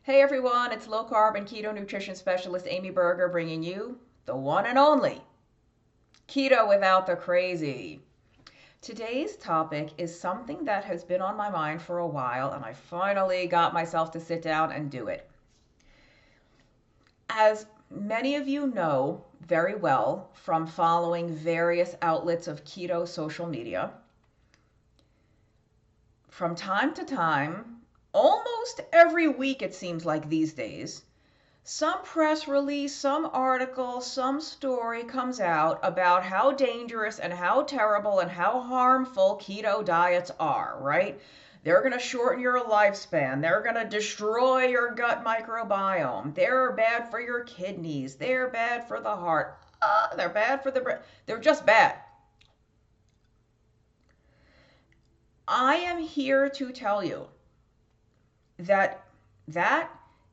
Hey everyone, it's low carb and keto nutrition specialist Amy Berger bringing you the one and only keto without the crazy. Today's topic is something that has been on my mind for a while, and I finally got myself to sit down and do it. As many of you know very well from following various outlets of keto social media, from time to time, almost every week it seems like these days, some press release, some article, some story comes out about how dangerous and how terrible and how harmful keto diets are, right? They're going to shorten your lifespan. They're going to destroy your gut microbiome. They're bad for your kidneys. They're bad for the heart. They're bad for the brain. They're just bad. I am here to tell you that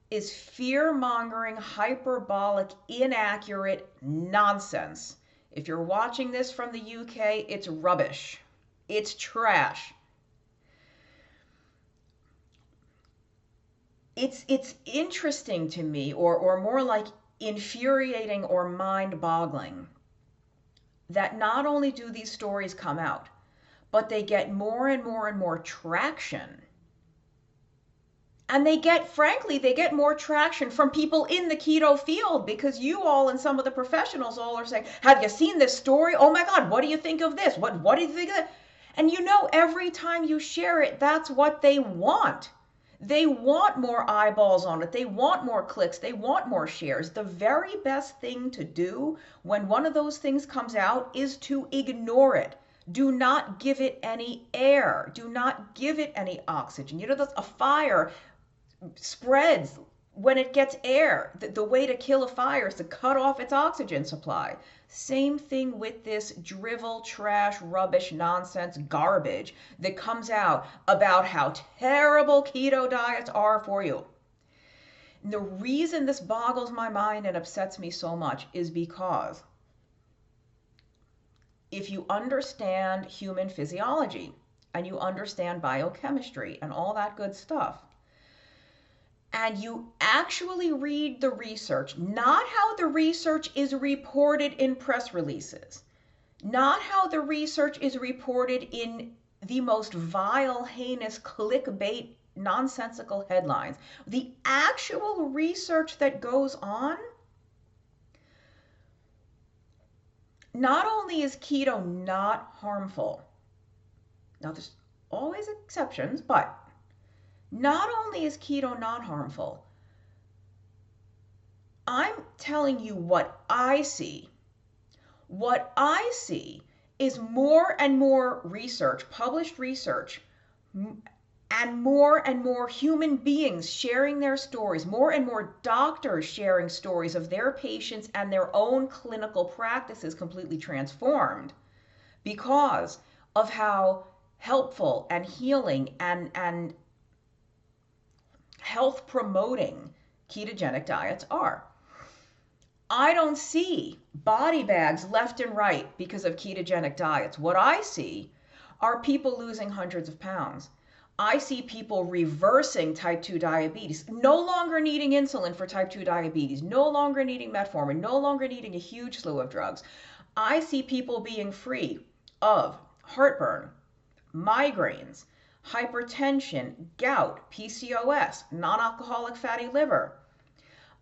is fear-mongering, hyperbolic, inaccurate nonsense. If you're watching this from the UK, it's rubbish. It's trash. It's interesting to me, or more like infuriating or mind-boggling, that not only do these stories come out, but they get more and more and more traction. And frankly, they get more traction from people in the keto field, because you all and some of the professionals all are saying, have you seen this story? Oh my God, what do you think of this? What do you think of that? And every time you share it, that's what they want. They want more eyeballs on it. They want more clicks. They want more shares. The very best thing to do when one of those things comes out is to ignore it. Do not give it any air. Do not give it any oxygen. A fire spreads when it gets air. The way to kill a fire is to cut off its oxygen supply. Same thing with this drivel, trash, rubbish, nonsense, garbage that comes out about how terrible keto diets are for you. And the reason this boggles my mind and upsets me so much is because if you understand human physiology and you understand biochemistry and all that good stuff, and you actually read the research, not how the research is reported in press releases, not how the research is reported in the most vile, heinous, clickbait, nonsensical headlines, the actual research that goes on, not only is keto not harmful, now there's always exceptions, but not only is keto not harmful, I'm telling you what I see. What I see is more and more research, published research, and more human beings sharing their stories, more and more doctors sharing stories of their patients and their own clinical practices completely transformed because of how helpful and healing and health promoting ketogenic diets are. I don't see body bags left and right because of ketogenic diets. What I see are people losing hundreds of pounds. I see people reversing type 2 diabetes, no longer needing insulin for type 2 diabetes, no longer needing metformin, no longer needing a huge slew of drugs. I see people being free of heartburn, migraines, hypertension, gout, PCOS, non-alcoholic fatty liver.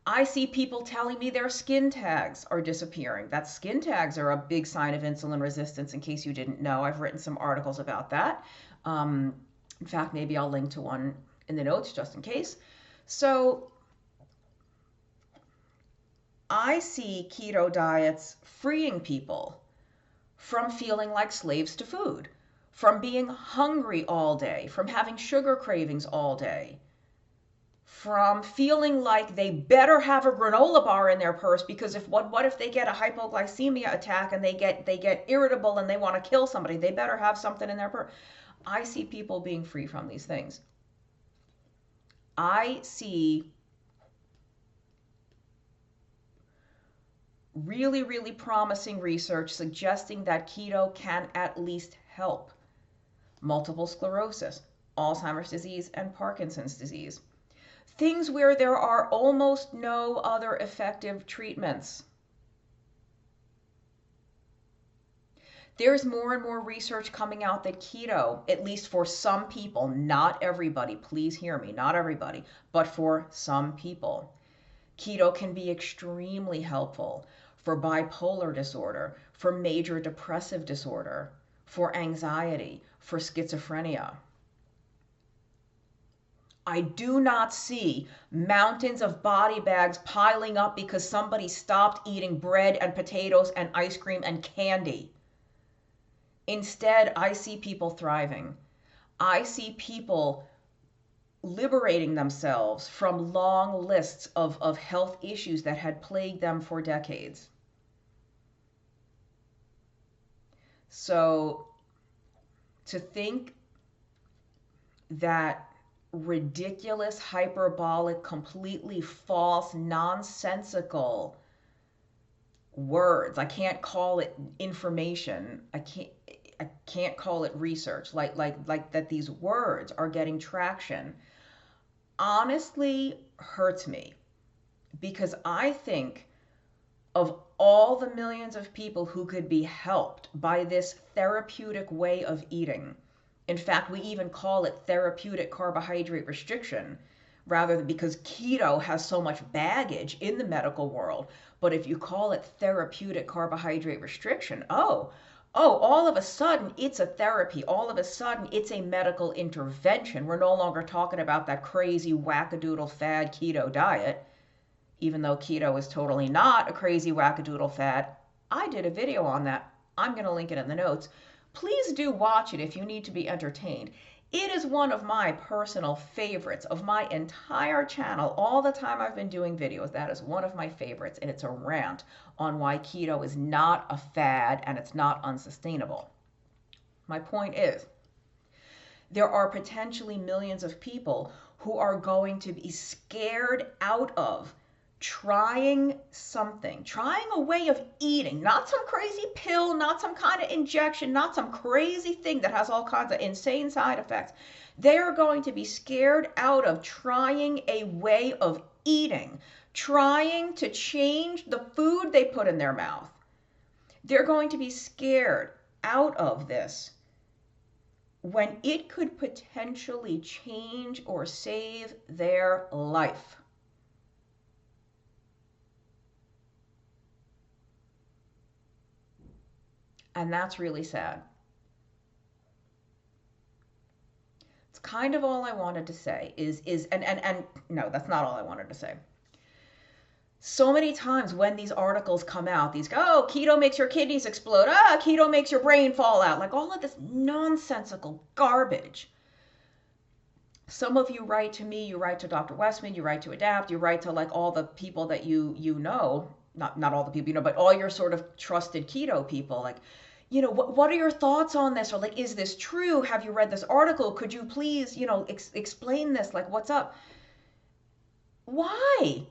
I see people telling me their skin tags are disappearing. That skin tags are a big sign of insulin resistance, in case you didn't know. I've written some articles about that. In fact, maybe I'll link to one in the notes just in case. So I see keto diets freeing people from feeling like slaves to food, from being hungry all day, from having sugar cravings all day, from feeling like they better have a granola bar in their purse, because what if they get a hypoglycemia attack and they get irritable and they want to kill somebody, they better have something in their purse. I see people being free from these things. I see really, really promising research suggesting that keto can at least help multiple sclerosis, Alzheimer's disease, and Parkinson's disease. things where there are almost no other effective treatments. There's more and more research coming out that keto, at least for some people, not everybody, please hear me, not everybody, but for some people, keto can be extremely helpful for bipolar disorder, for major depressive disorder, for anxiety, for schizophrenia. I do not see mountains of body bags piling up because somebody stopped eating bread and potatoes and ice cream and candy. Instead, I see people thriving. I see people liberating themselves from long lists of health issues that had plagued them for decades. So to think that ridiculous, hyperbolic, completely false, nonsensical words, I can't call it information, I can't call it research, like that these words are getting traction, honestly hurts me, because I think of all the millions of people who could be helped by this therapeutic way of eating. In fact, we even call it therapeutic carbohydrate restriction, rather than, because keto has so much baggage in the medical world. But if you call it therapeutic carbohydrate restriction, oh, all of a sudden it's a therapy. All of a sudden it's a medical intervention. We're no longer talking about that crazy wackadoodle fad keto diet, even though keto is totally not a crazy wackadoodle fad. I did a video on that. I'm going to link it in the notes. Please do watch it if you need to be entertained. It is one of my personal favorites of my entire channel. All the time I've been doing videos, that is one of my favorites, and it's a rant on why keto is not a fad and it's not unsustainable. My point is, there are potentially millions of people who are going to be scared out of trying something, trying a way of eating, not some crazy pill, not some kind of injection, not some crazy thing that has all kinds of insane side effects. They are going to be scared out of trying a way of eating, trying to change the food they put in their mouth. They're going to be scared out of this when it could potentially change or save their life. And that's really sad. It's kind of all I wanted to say and no, that's not all I wanted to say. So many times when these articles come out, these go, oh, keto makes your kidneys explode. Keto makes your brain fall out. Like all of this nonsensical garbage. Some of you write to me, you write to Dr. Westman, you write to Adapt, you write to like all the people that you know, not all the people you know, but all your sort of trusted keto people, like, you know, what are your thoughts on this? Or like, is this true? Have you read this article? Could you please, you know, explain this? Like, what's up? Why?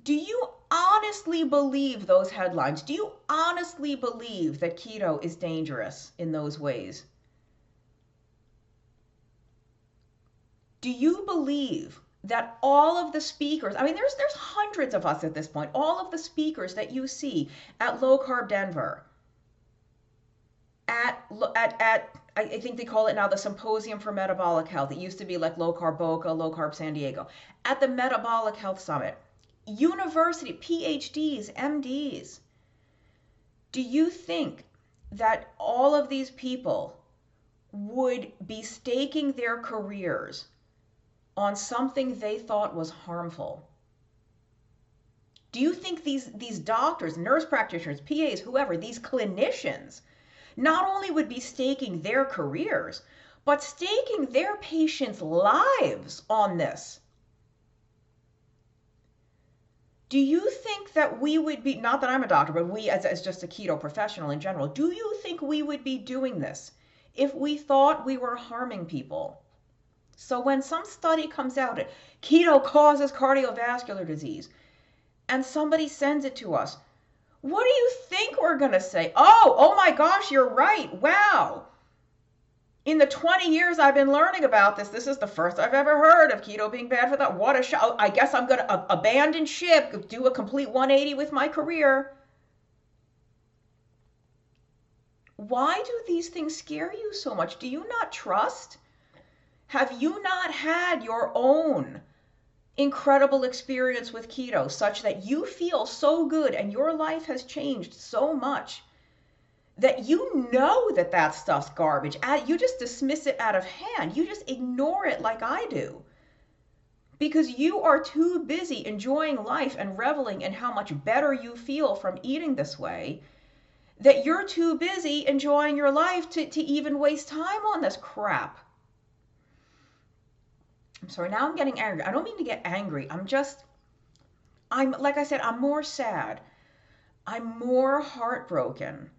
Do you honestly believe those headlines? Do you honestly believe that keto is dangerous in those ways? Do you believe that all of the speakers, I mean, there's hundreds of us at this point, all of the speakers that you see at Low Carb Denver, at I think they call it now the Symposium for Metabolic Health. It used to be like Low Carb Boca, Low Carb San Diego. At the Metabolic Health Summit, university, PhDs, MDs. Do you think that all of these people would be staking their careers on something they thought was harmful? Do you think these doctors, nurse practitioners, PAs, whoever, these clinicians, not only would be staking their careers, but staking their patients' lives on this? Do you think that we would be, not that I'm a doctor, but we as just a keto professional in general, do you think we would be doing this if we thought we were harming people? So when some study comes out, keto causes cardiovascular disease, and somebody sends it to us, what do you think we're going to say? Oh my gosh, you're right. Wow. In the 20 years I've been learning about this, this is the first I've ever heard of keto being bad for that. What a shock. I guess I'm going to abandon ship, do a complete 180 with my career. Why do these things scare you so much? Do you not trust? Have you not had your own incredible experience with keto such that you feel so good and your life has changed so much that you know that that stuff's garbage? You just dismiss it out of hand. You just ignore it like I do because you are too busy enjoying life and reveling in how much better you feel from eating this way that you're too busy enjoying your life to even waste time on this crap. I'm sorry, now I'm getting angry. I don't mean to get angry. Like I said, I'm more sad. I'm more heartbroken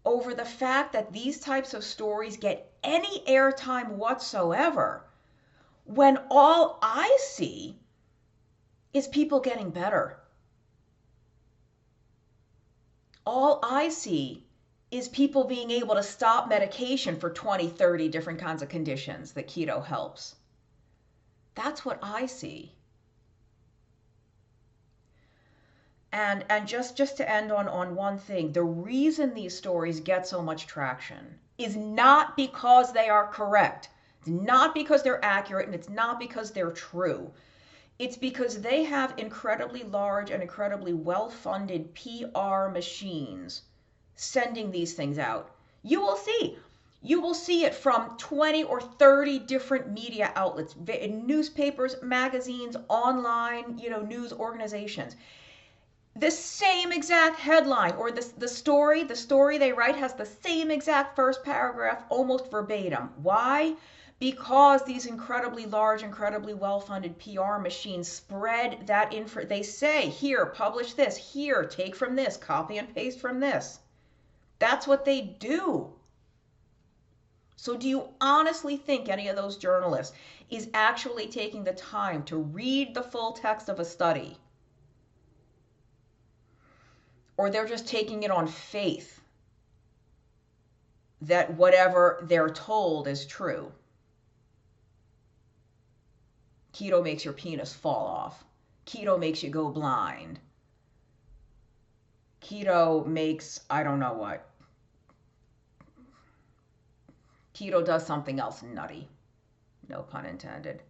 over the fact that these types of stories get any airtime whatsoever when all I see is people getting better. All I see is people being able to stop medication for 20, 30 different kinds of conditions that keto helps. That's what I see. And just to end on one thing, the reason these stories get so much traction is not because they are correct. It's not because they're accurate, and it's not because they're true. It's because they have incredibly large and incredibly well-funded PR machines sending these things out. You will see it from 20 or 30 different media outlets, newspapers, magazines, online, news organizations. The same exact headline or the story they write has the same exact first paragraph, almost verbatim. Why? Because these incredibly large, incredibly well-funded PR machines spread that info. They say, here, publish this, here, take from this, copy and paste from this. That's what they do. So do you honestly think any of those journalists is actually taking the time to read the full text of a study? Or they're just taking it on faith that whatever they're told is true? Keto makes your penis fall off. Keto makes you go blind. Keto makes, I don't know what. Keto does something else nutty. No pun intended.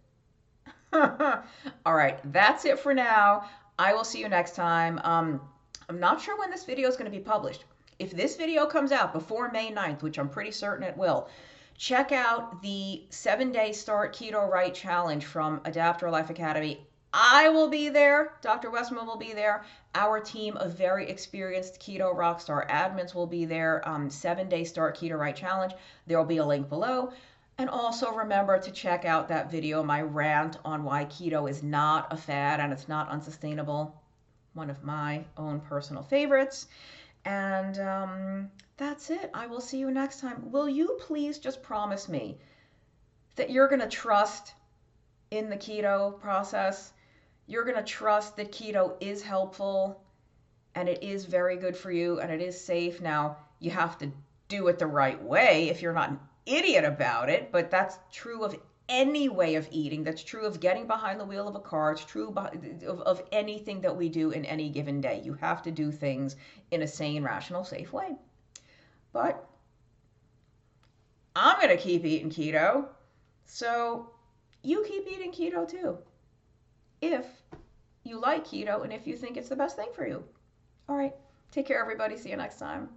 All right, that's it for now. I will see you next time. I'm not sure when this video is going to be published. If this video comes out before May 9th, which I'm pretty certain it will, check out the 7-day Start Keto Right Challenge from Adapt Your Life Academy. I will be there. Dr. Westman will be there. Our team of very experienced keto rockstar admins will be there. 7-day Start Keto Right Challenge. There will be a link below. And also remember to check out that video, my rant on why keto is not a fad and it's not unsustainable. One of my own personal favorites. And that's it. I will see you next time. Will you please just promise me that you're going to trust in the keto process? You're going to trust that keto is helpful and it is very good for you and it is safe. Now, you have to do it the right way if you're not an idiot about it, but that's true of any way of eating. That's true of getting behind the wheel of a car. It's true of anything that we do in any given day. You have to do things in a sane, rational, safe way. But I'm going to keep eating keto, so you keep eating keto too, if you like keto and if you think it's the best thing for you. All right, take care, everybody. See you next time.